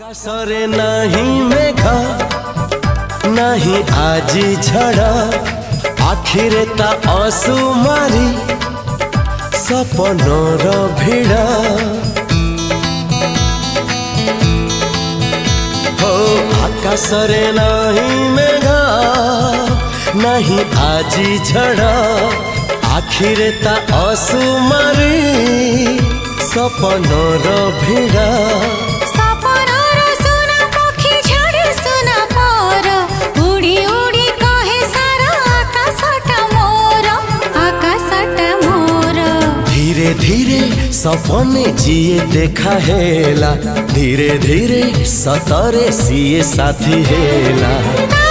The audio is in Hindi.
आकाशरे नहीं मेघ नहीं आजी झड़ आखिरे ता असुमारी सपनर भिड़ हो आकाशरे नहीं मेघ नहीं आजी झड़ आखिरे ता असुमारी सपनर भिड़ धीरे धीरे सपने जिए देखा हेला धीरे धीरे सतरे सीए साथी हेला।